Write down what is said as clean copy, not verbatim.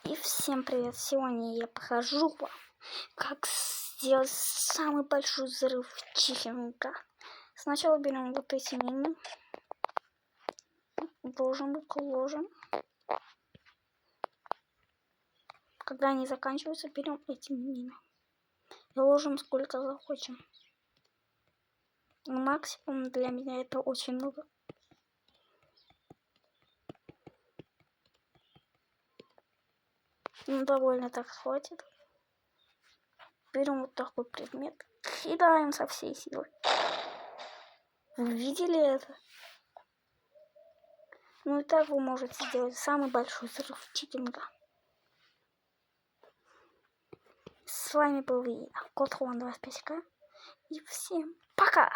И всем привет! Сегодня я покажу вам, как сделать самый большой взрыв в чифинга. Сначала берем вот эти мины, ложим. Когда они заканчиваются, берем эти мины и ложим сколько захочем. Максимум для меня это очень много. Ну, довольно так хватит. Берем вот такой предмет, кидаем со всей силы. Вы видели это? Ну и так вы можете сделать самый большой взрыв чифинга. С вами был я, Кот Хуан 25К. И всем пока!